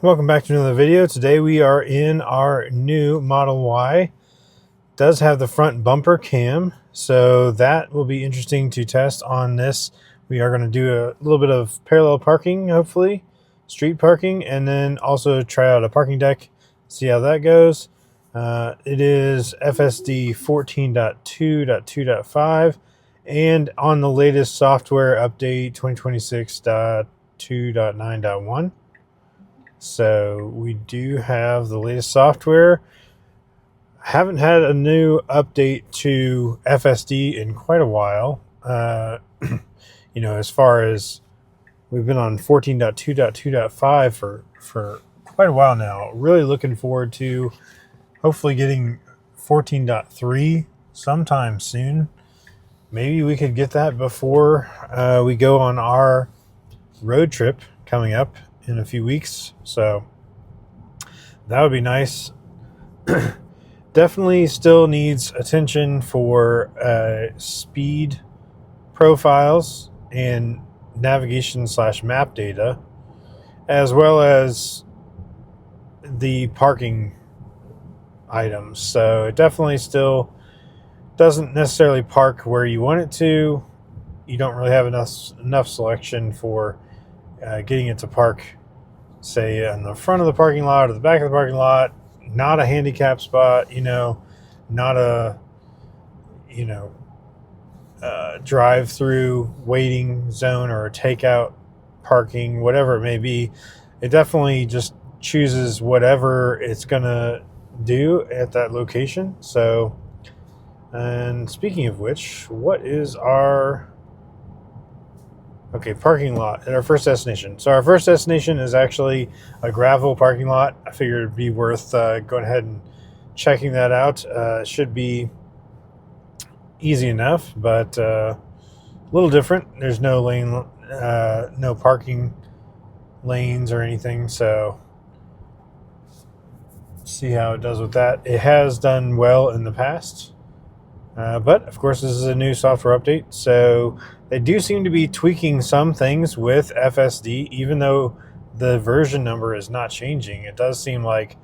Welcome back to another video. Today we are in our new Model Y. It does have the front bumper cam, so that will be interesting to test on this. We are going to do a little bit of parallel parking, hopefully, street parking, and then also try out a parking deck, see how that goes. It is FSD 14.2.2.5 and on the latest software update 2026.2.9.1. So we do have the latest software. I haven't had a new update to FSD in quite a while. As far as we've been on 14.2.2.5 for quite a while now. Really looking forward to hopefully getting 14.3 sometime soon. Maybe we could get that before we go on our road trip coming up in a few weeks. So that would be nice. Definitely still needs attention for speed profiles and navigation/map data, as well as the parking items. So it definitely still doesn't necessarily park where you want it to. You don't really have enough selection for getting it to park, say, in the front of the parking lot or the back of the parking lot. Not a handicap spot, not a, drive-through waiting zone or a takeout parking, whatever it may be. It definitely just chooses whatever it's going to do at that location. So, and speaking of which, what is our parking lot at our first destination? So our first destination is actually a gravel parking lot. I figured it'd be worth going ahead and checking that out. Should be easy enough, but a little different. There's no no parking lanes or anything. So see how it does with that. It has done well in the past. But of course, this is a new software update, so they do seem to be tweaking some things with FSD, even though the version number is not changing. It does seem like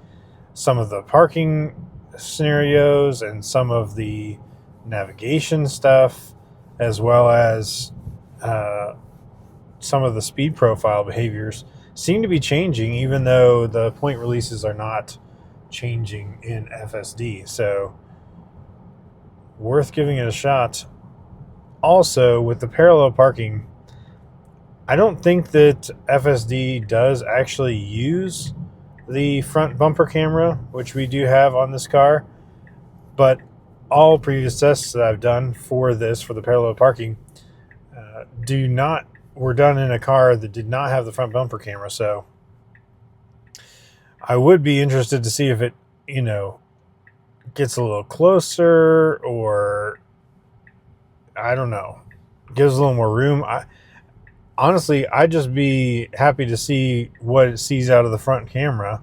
some of the parking scenarios and some of the navigation stuff, as well as some of the speed profile behaviors, seem to be changing, even though the point releases are not changing in FSD. So worth giving it a shot. Also, with the parallel parking, I don't think that FSD does actually use the front bumper camera, which we do have on this car, but all previous tests that I've done for the parallel parking were done in a car that did not have the front bumper camera. So I would be interested to see if it gets a little closer, or I don't know, gives a little more room. Honestly, I'd just be happy to see what it sees out of the front camera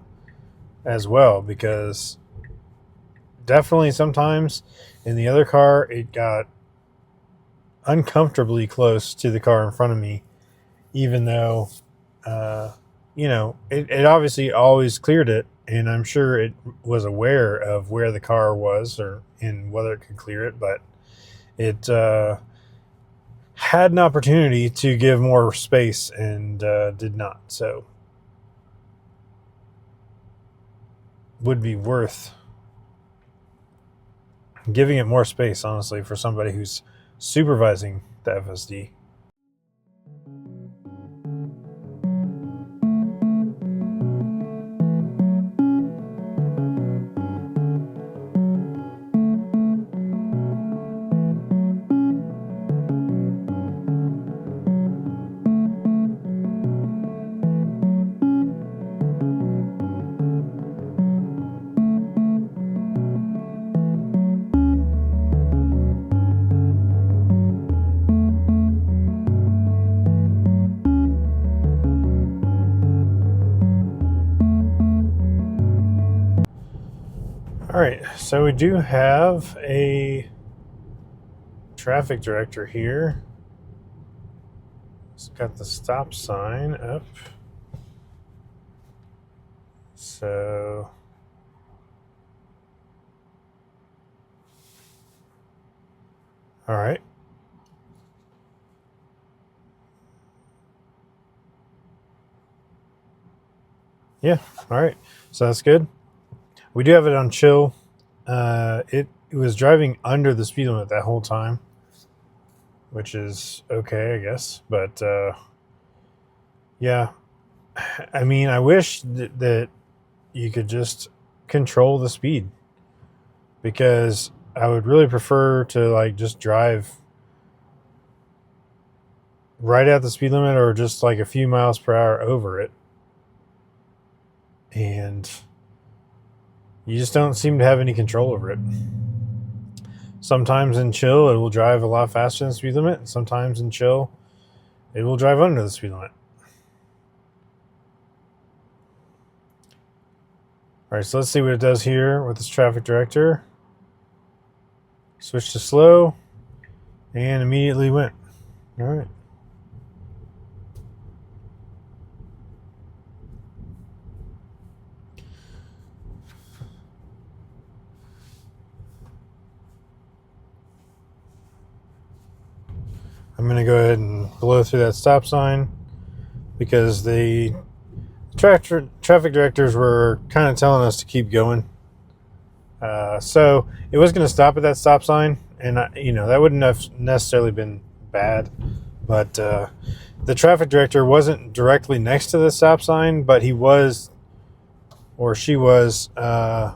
as well, because definitely sometimes in the other car it got uncomfortably close to the car in front of me, even though it obviously always cleared it, and I'm sure it was aware of where the car was and whether it could clear it, but it had an opportunity to give more space and did not. So would be worth giving it more space, honestly, for somebody who's supervising the FSD. All right, so we do have a traffic director here. It's got the stop sign up. So, all right. Yeah, all right. So that's good. We do have it on chill. It was driving under the speed limit that whole time, which is okay, I guess. But yeah, I mean, I wish that you could just control the speed, because I would really prefer to like just drive right at the speed limit or just like a few miles per hour over it. And you just don't seem to have any control over it. Sometimes in chill, it will drive a lot faster than the speed limit. And sometimes in chill, it will drive under the speed limit. All right, so let's see what it does here with this traffic director. Switch to slow and immediately went. All right. I'm going to go ahead and blow through that stop sign because the traffic directors were kind of telling us to keep going. So it was going to stop at that stop sign, and that wouldn't have necessarily been bad, but the traffic director wasn't directly next to the stop sign, but he was, or she was, telling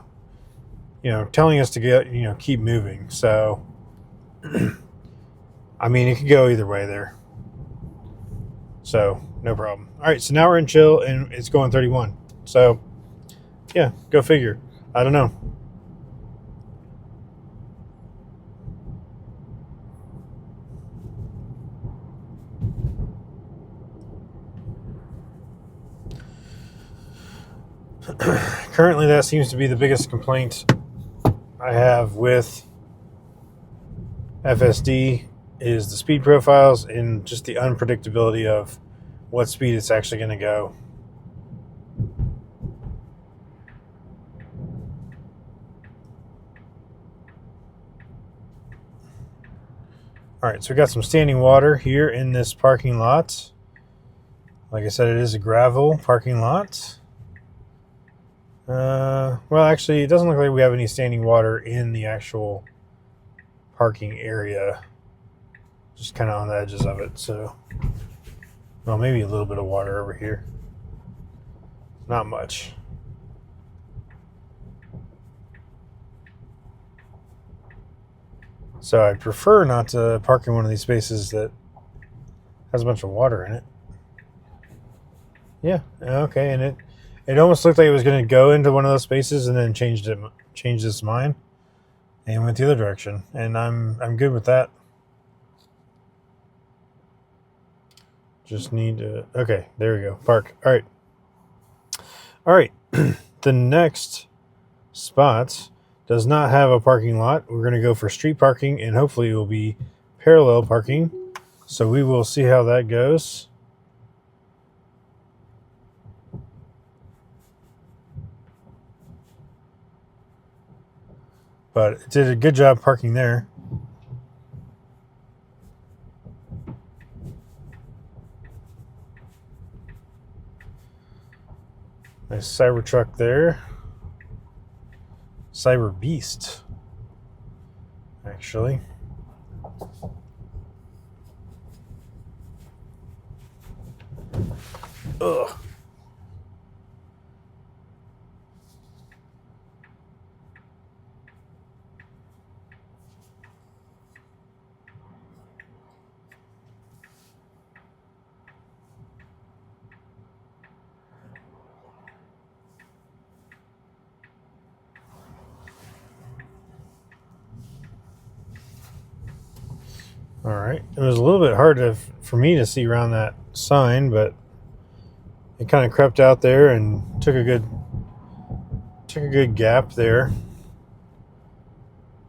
us to get, keep moving. So, I mean, it could go either way there. So no problem. All right, so now we're in chill, and it's going 31. So yeah, go figure. I don't know. Currently, that seems to be the biggest complaint I have with FSD is the speed profiles and just the unpredictability of what speed it's actually going to go. All right, so we got some standing water here in this parking lot. Like I said, it is a gravel parking lot. Well, actually, it doesn't look like we have any standing water in the actual parking area. Just kind of on the edges of it. So, well, maybe a little bit of water over here. Not much. So I'd prefer not to park in one of these spaces that has a bunch of water in it. Yeah, okay, and it almost looked like it was going to go into one of those spaces and then changed its mind and went the other direction. And I'm good with that. Just need to, okay, there we go. Park. All right. The next spot does not have a parking lot. We're going to go for street parking, and hopefully it will be parallel parking. So we will see how that goes. But it did a good job parking there. Nice Cybertruck there. Cyber Beast, actually. Ugh. All right. It was a little bit hard for me to see around that sign, but it kind of crept out there and took a good gap there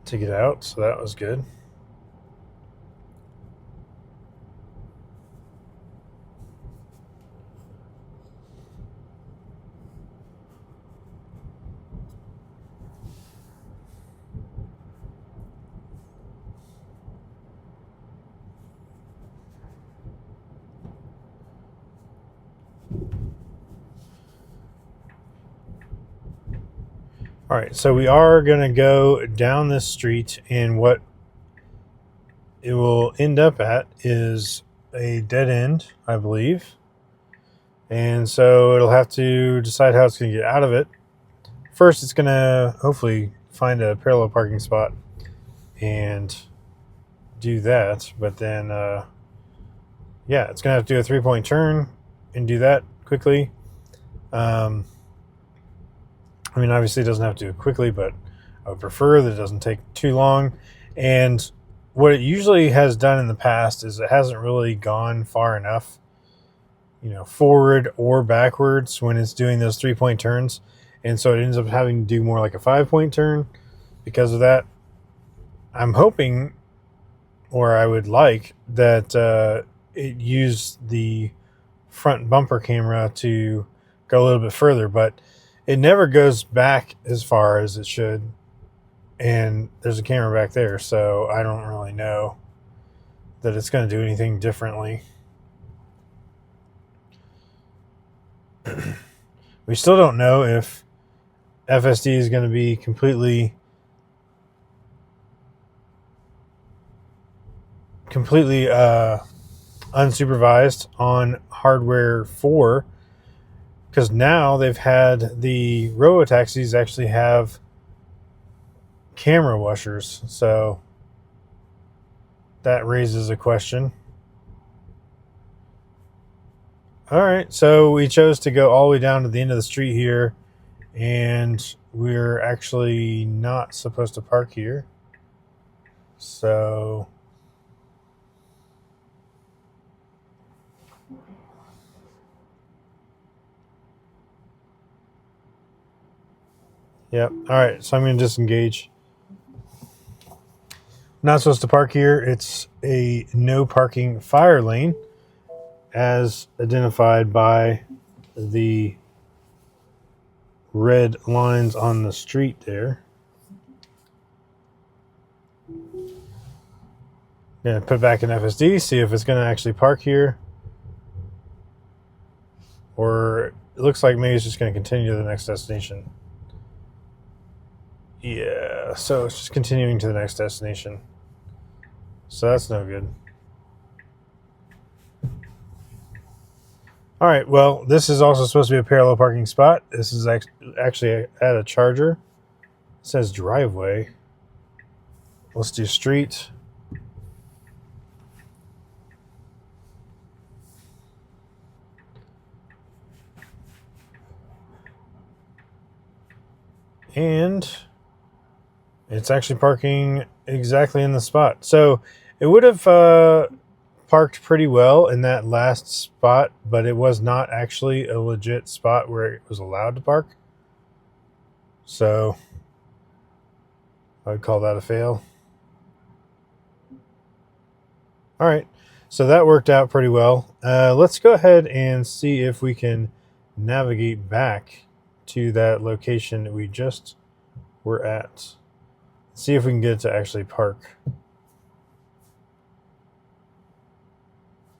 to get out. So that was good. All right, so we are going to go down this street, and what it will end up at is a dead end, I believe. And so it'll have to decide how it's going to get out of it. First, it's going to hopefully find a parallel parking spot and do that. But then, yeah, it's going to have to do a 3-point turn and do that quickly. I mean, obviously, it doesn't have to do it quickly, but I would prefer that it doesn't take too long. And what it usually has done in the past is it hasn't really gone far enough, forward or backwards when it's doing those 3-point turns. And so it ends up having to do more like a 5-point turn because of that. I'm hoping, or I would like, that it used the front bumper camera to go a little bit further, but it never goes back as far as it should. And there's a camera back there, so I don't really know that it's going to do anything differently. We still don't know if FSD is going to be completely unsupervised on hardware 4, because now they've had the robo-taxis actually have camera washers, so that raises a question. All right, so we chose to go all the way down to the end of the street here, and we're actually not supposed to park here. So yep. All right, so I'm going to disengage. Not supposed to park here. It's a no parking fire lane as identified by the red lines on the street there. Gonna put back in FSD, see if it's going to actually park here. Or it looks like maybe it's just going to continue to the next destination. Yeah, so it's just continuing to the next destination. So that's no good. All right, well, this is also supposed to be a parallel parking spot. This is actually at a charger. It says driveway. Let's do street. And it's actually parking exactly in the spot. So it would have parked pretty well in that last spot, but it was not actually a legit spot where it was allowed to park. So I would call that a fail. All right, so that worked out pretty well. Let's go ahead and see if we can navigate back to that location that we just were at. See if we can get it to actually park.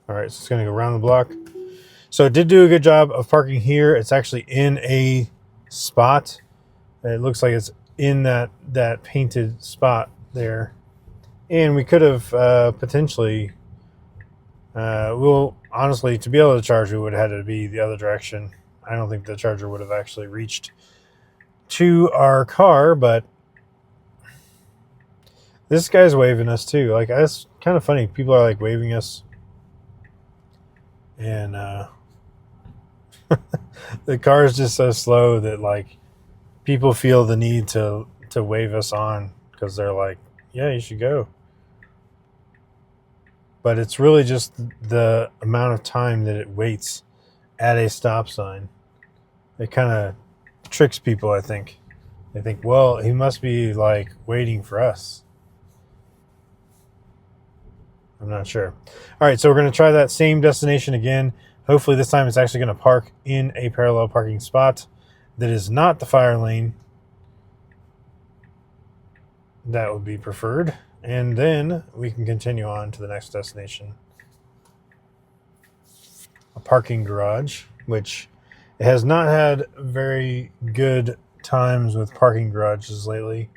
All right, so it's going to go around the block. So it did do a good job of parking here. It's actually in a spot. It looks like it's in that painted spot there. And we could have potentially, honestly, to be able to charge, we would have had to be the other direction. I don't think the charger would have actually reached to our car, but this guy's waving us too. Like, that's kind of funny. People are like waving us. And the car is just so slow that like people feel the need to wave us on because they're like, yeah, you should go. But it's really just the amount of time that it waits at a stop sign. It kind of tricks people, I think. They think, well, he must be like waiting for us. I'm not sure. All right, so we're going to try that same destination again. Hopefully this time it's actually going to park in a parallel parking spot that is not the fire lane. That would be preferred. And then we can continue on to the next destination. A parking garage, which has not had very good times with parking garages lately.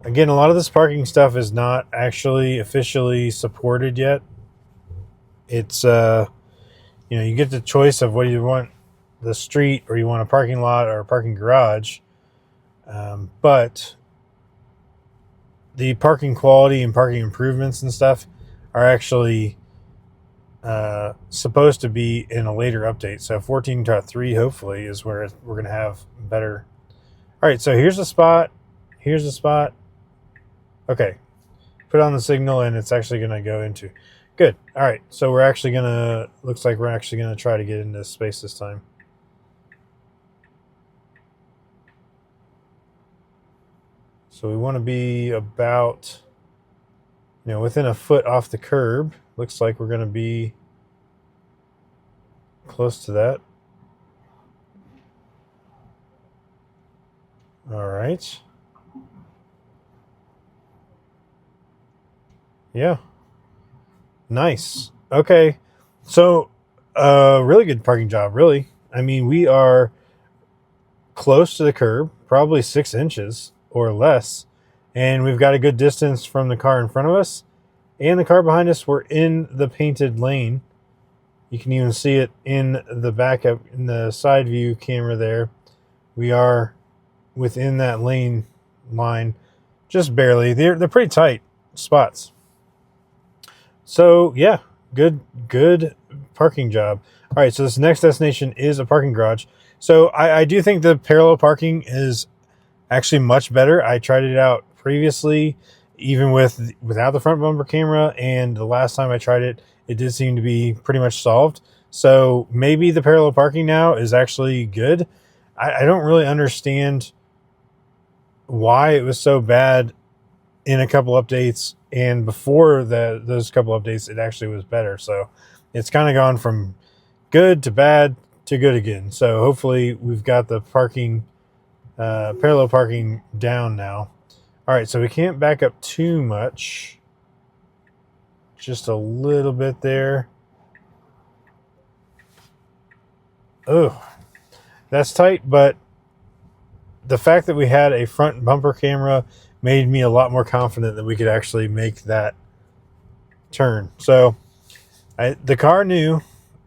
Again, a lot of this parking stuff is not actually officially supported yet. It's you get the choice of what you want, the street, or you want a parking lot or a parking garage. But the parking quality and parking improvements and stuff are actually supposed to be in a later update. So 14.3 hopefully is where we're going to have better. All right, so here's the spot. Here's the spot. Okay, put on the signal and it's actually going to go into. Good. All right, so we're actually going to, looks like we're actually going to try to get into space this time. So we want to be about, within a foot off the curb. Looks like we're going to be close to that. All right. Yeah. Nice. Okay. So, really good parking job, really. I mean, we are close to the curb, probably 6 inches or less. And we've got a good distance from the car in front of us and the car behind us. We're in the painted lane. You can even see it in the backup, in the side view camera there. We are within that lane line, just barely. They're pretty tight spots. So yeah, good parking job. All right, so this next destination is a parking garage. So I do think the parallel parking is actually much better. I tried it out previously, even without the front bumper camera, and the last time I tried it, it did seem to be pretty much solved. So maybe the parallel parking now is actually good. I don't really understand why it was so bad in a couple updates, and before those couple updates it actually was better. So it's kind of gone from good to bad to good again. So hopefully we've got the parking parallel parking down now. All right, so we can't back up too much, just a little bit there. Oh, that's tight, but the fact that we had a front bumper camera made me a lot more confident that we could actually make that turn. So the car knew,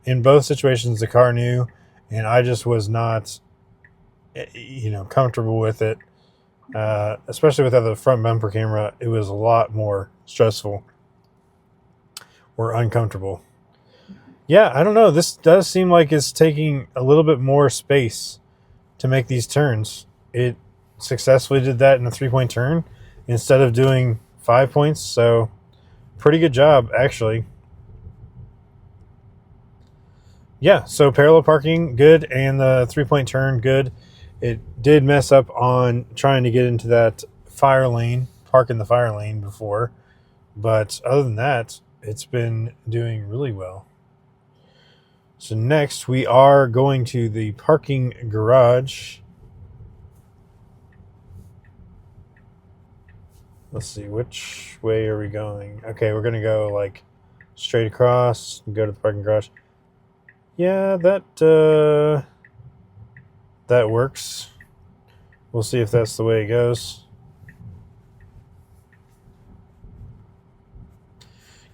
in both situations, the car knew, and I just was not, comfortable with it. Especially without the front bumper camera, it was a lot more stressful or uncomfortable. Yeah, I don't know. This does seem like it's taking a little bit more space to make these turns. It successfully did that in a 3-point turn instead of doing 5 points. So pretty good job, actually. Yeah, so parallel parking, good, and the 3-point turn, good. It did mess up on trying to get into that fire lane, park in the fire lane before. But other than that, it's been doing really well. So next, we are going to the parking garage. Let's see, which way are we going? Okay, we're going to go like straight across and go to the parking garage. Yeah, that works. We'll see if that's the way it goes.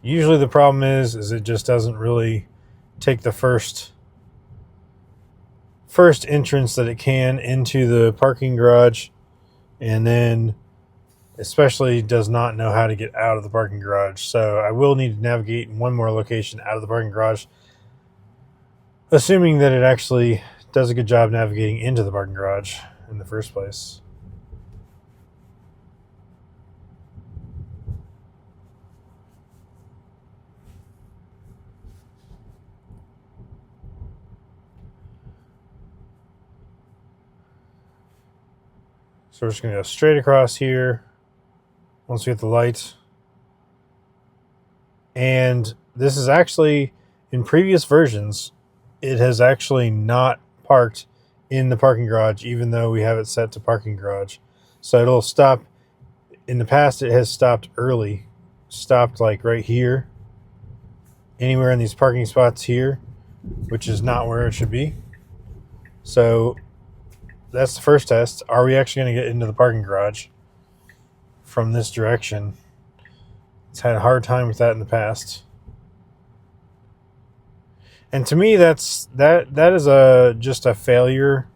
Usually the problem is it just doesn't really take the first entrance that it can into the parking garage, and then especially does not know how to get out of the parking garage. So I will need to navigate in one more location out of the parking garage, assuming that it actually does a good job navigating into the parking garage in the first place. So we're just going to go straight across here once we hit the light. And this is actually, in previous versions, it has actually not parked in the parking garage, even though we have it set to parking garage. So it'll stop. In the past, it has stopped early, stopped like right here, anywhere in these parking spots here. which is not where it should be. So that's the first test. Are we actually going to get into the parking garage from this direction? It's had a hard time with that in the past. And to me, that is just a failure,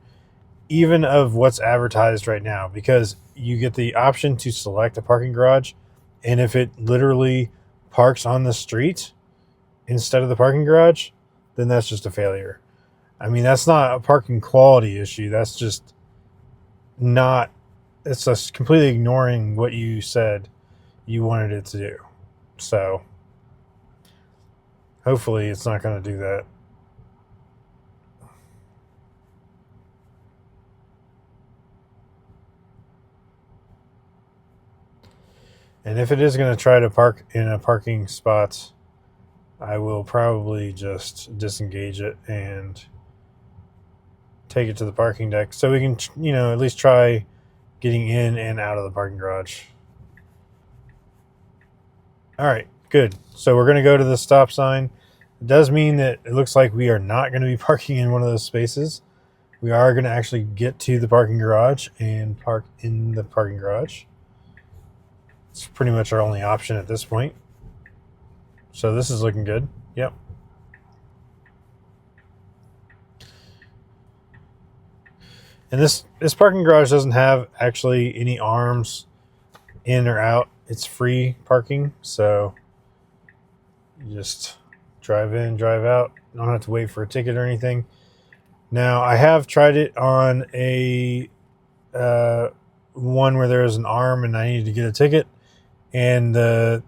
even of what's advertised right now, because you get the option to select a parking garage, and if it literally parks on the street instead of the parking garage, then that's just a failure. I mean, that's not a parking quality issue. That's just not. It's just completely ignoring what you said you wanted it to do. So hopefully, it's not going to do that. And if it is going to try to park in a parking spot, I will probably just disengage it and take it to the parking deck so we can, at least try getting in and out of the parking garage. All right, good. So we're going to go to the stop sign. It does mean that it looks like we are not going to be parking in one of those spaces. We are going to actually get to the parking garage and park in the parking garage. It's pretty much our only option at this point. So this is looking good. Yep. And this parking garage doesn't have actually any arms in or out. It's free parking, so you just drive in, drive out. You don't have to wait for a ticket or anything. Now, I have tried it on a one where there was an arm and I needed to get a ticket, and the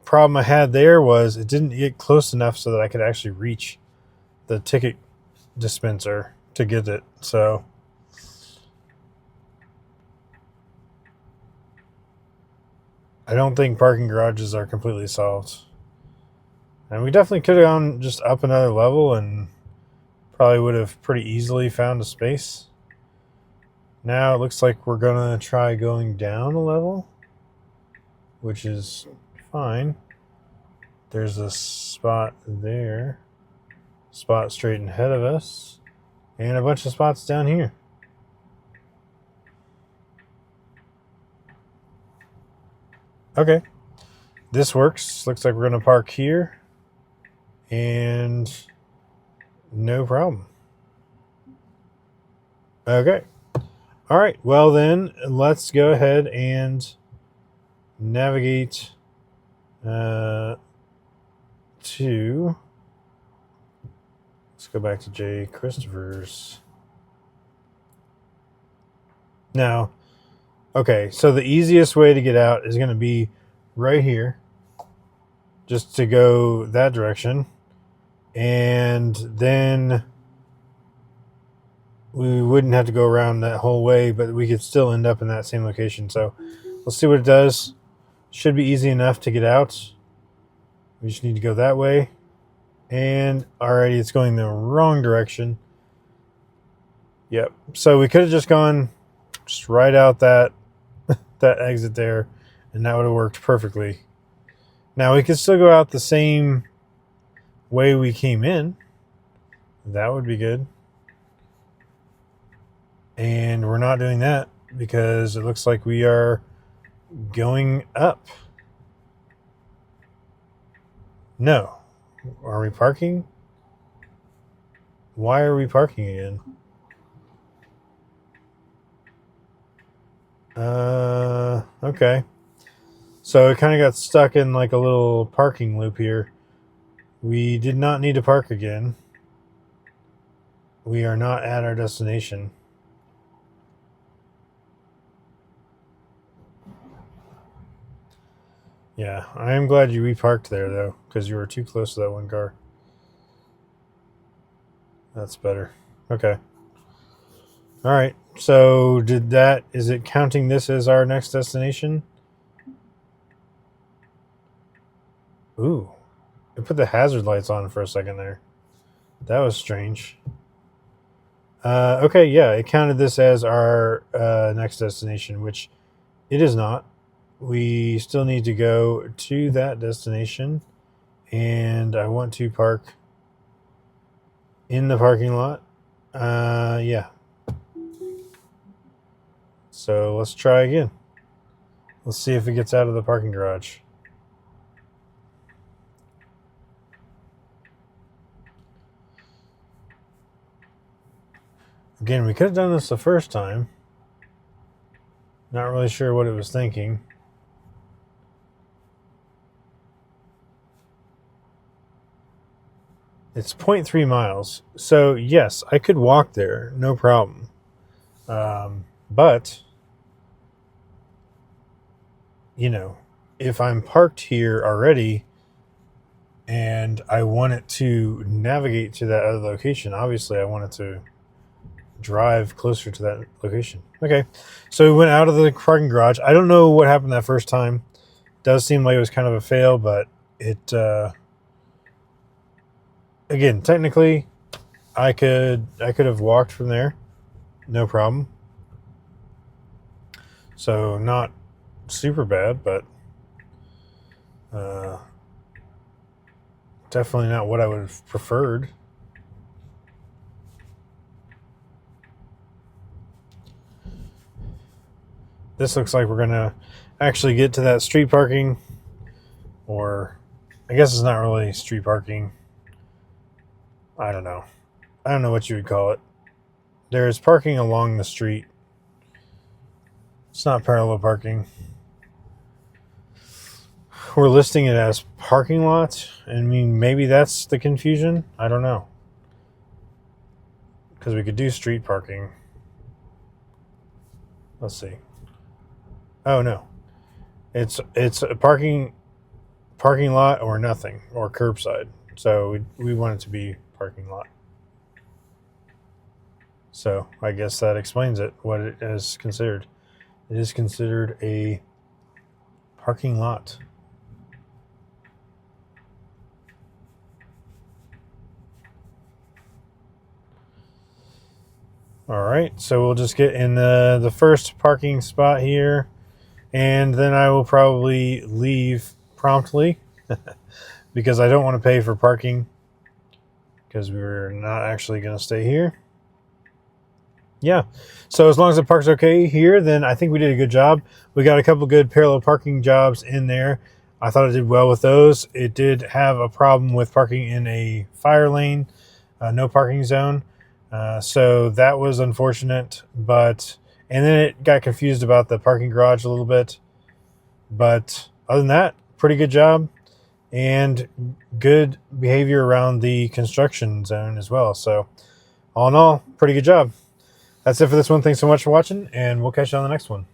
problem I had there was it didn't get close enough so that I could actually reach the ticket dispenser to get it. So I don't think parking garages are completely solved. And we definitely could have gone just up another level and probably would have pretty easily found a space. Now it looks like we're going to try going down a level, which is fine. There's a spot there, spot straight ahead of us, and a bunch of spots down here. Okay, this works. Looks like we're going to park here, and no problem. Okay. All right. Well, then let's go ahead and navigate to. Let's go back to J. Christopher's. Now, okay, so the easiest way to get out is going to be right here, just to go that direction, and then we wouldn't have to go around that whole way, but we could still end up in that same location. So let's see what it does. Should be easy enough to get out. We just need to go that way. And alrighty, it's going the wrong direction. Yep. So we could have just gone just right out that exit there, and that would have worked perfectly. Now we could still go out the same way we came in. That would be good. And we're not doing that because it looks like we are going up. No. Are we parking? Why are we parking again? Okay. So it kind of got stuck in like a little parking loop here. We did not need to park again. We are not at our destination. Yeah, I am glad you reparked there though, because you were too close to that one car. That's better. Okay. All right. So is it counting this as our next destination? Ooh. It put the hazard lights on for a second there. That was strange. Okay, yeah, it counted this as our next destination, which it is not. We still need to go to that destination, and I want to park in the parking lot. Yeah. So let's try again. Let's see if it gets out of the parking garage. Again, we could have done this the first time. Not really sure what it was thinking. It's 0.3 miles. So, yes, I could walk there, no problem. But, you know, if I'm parked here already and I want it to navigate to that other location, obviously I want it to drive closer to that location. Okay, so we went out of the parking garage. I don't know what happened that first time. It does seem like it was kind of a fail, but it, again, technically, I could have walked from there, no problem. So not super bad, but definitely not what I would have preferred. This looks like we're gonna actually get to that street parking, or I guess it's not really street parking. I don't know. I don't know what you would call it. There's parking along the street. It's not parallel parking. We're listing it as parking lot. I mean, maybe that's the confusion. I don't know. Because we could do street parking. Let's see. Oh no, it's a parking lot or nothing, or curbside. So we want it to be parking lot. So I guess that explains it. What it is considered. It is considered a parking lot. All right, so we'll just get in the first parking spot here, and then I will probably leave promptly because I don't want to pay for parking because we're not actually going to stay here. Yeah, so as long as the park's okay here, then I think we did a good job. We got a couple good parallel parking jobs in there. I thought I did well with those. It did have a problem with parking in a fire lane, no parking zone. So that was unfortunate, and then it got confused about the parking garage a little bit. But other than that, pretty good job and good behavior around the construction zone as well. So all in all, pretty good job. That's it for this one. Thanks so much for watching, and we'll catch you on the next one.